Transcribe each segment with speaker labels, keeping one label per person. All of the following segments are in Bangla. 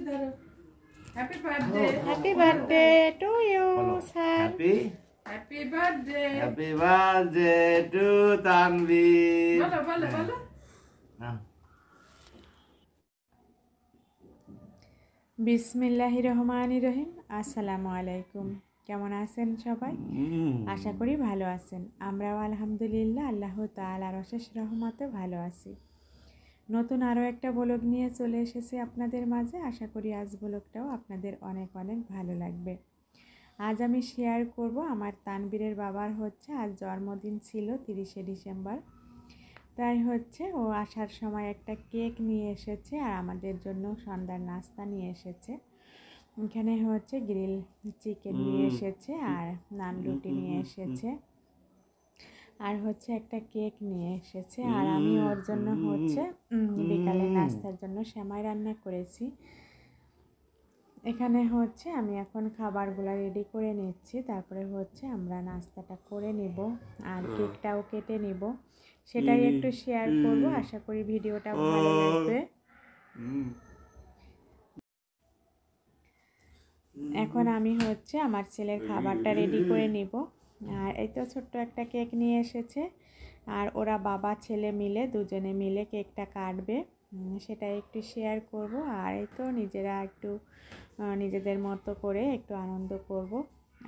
Speaker 1: Happy birthday.
Speaker 2: Happy birthday to you, sir.
Speaker 1: Happy birthday.
Speaker 3: Happy birthday to Tanvir.
Speaker 1: বলো
Speaker 2: বিসমিল্লাহির রহমানির রহিম। আসসালামু আলাইকুম। কেমন আছেন সবাই? আশা করি ভালো আছেন। আমরাও আলহামদুলিল্লাহ আল্লাহ তাআলার অশেষ রহমতে ভালো আছি। নতুন আরও একটা ব্লগ নিয়ে চলে এসেছি আপনাদের মাঝে। আশা করি আজ ব্লগটাও আপনাদের অনেক অনেক ভালো লাগবে। আজ আমি শেয়ার করব আমার তানবীরের বাবার আজ জন্মদিন ছিল 30শে ডিসেম্বর। তাই ও আসার সময় একটা কেক নিয়ে এসেছে আর আমাদের জন্য সন্ধ্যার নাস্তা নিয়ে এসেছে। এখানে গ্রিল চিকেন নিয়ে এসেছে আর নান রুটি নিয়ে এসেছে আর একটা কেক নিয়ে এসেছে। আর আমি ওর জন্য বিকালে নাস্তার জন্য সেমাই রান্না করেছি। এখানে আমি এখন খাবারগুলো রেডি করে নিচ্ছি, তারপরে আমরা নাস্তাটা করে নিব আর কেকটাও কেটে নিব, সেটাই একটু শেয়ার করব। আশা করি ভিডিওটা ভালো লাগবে। এখন আমি আমার ছেলের খাবারটা রেডি করে নিব। আর এই তো ছোট্ট একটা কেক নিয়ে এসেছে আর ওরা বাবা ছেলে মিলে দুজনে মিলে কেকটা কাটবে, সেটাই একটু শেয়ার করব। আর এই তো নিজেরা একটু নিজেদের মতো করে একটু আনন্দ করব।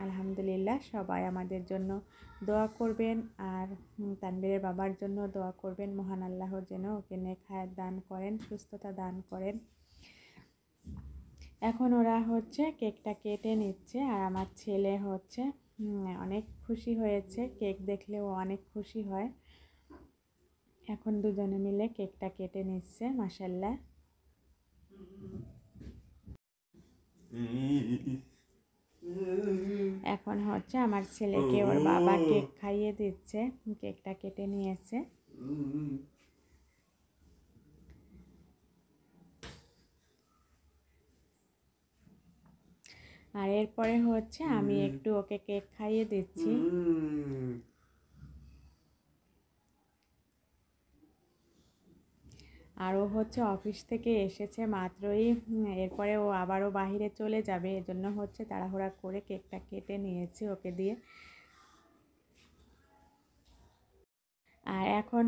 Speaker 2: আলহামদুলিল্লাহ সবাই আমাদের জন্য দোয়া করবেন আর তানবীরের বাবার জন্য দোয়া করবেন। মহান আল্লাহ যেন ওকে নেক হায়াত দান করেন, সুস্থতা দান করেন। এখন ওরা কেকটা কেটে নিচ্ছে আর আমার ছেলে অনেক খুশি হয়েছে, কেক দেখলে ও অনেক খুশি হয়। এখন দুজনে মিলে কেকটা কেটে নিচ্ছে মাশাআল্লাহ। এখন আমার ছেলেকে ওর বাবা কেক খাইয়ে দিচ্ছে, কেকটা কেটে নিয়েছে। আর এরপরে আমি একটু ওকে কেক খাইয়ে দিচ্ছি। আর ও অফিস থেকে এসেছে মাত্রই, এরপরে ও আবারও বাহিরে চলে যাবে, এজন্য তাড়াহুড়া করে কেকটা কেটে নিয়েছি ওকে দিয়ে। আর এখন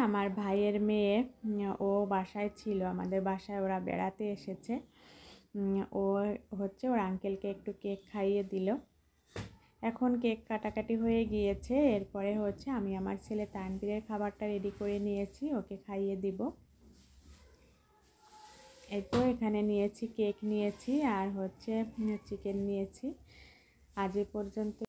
Speaker 2: আমার ভাইয়ের মেয়ে, ও বাসায় ছিল, আমাদের বাসায় ওরা বেড়াতে এসেছে। ও ওর আঙ্কেলকে একটু কেক খাইয়ে দিল। এখন কেক কাটাকাটি হয়ে গিয়েছে, এরপরে আমি আমার ছেলে তানবীরের খাবারটা রেডি করে নিয়েছি, ওকে খাইয়ে দিব। এই তো এখানে নিয়েছি কেক নিয়েছি আর চিকেন নিয়েছি। আজ এ পর্যন্ত।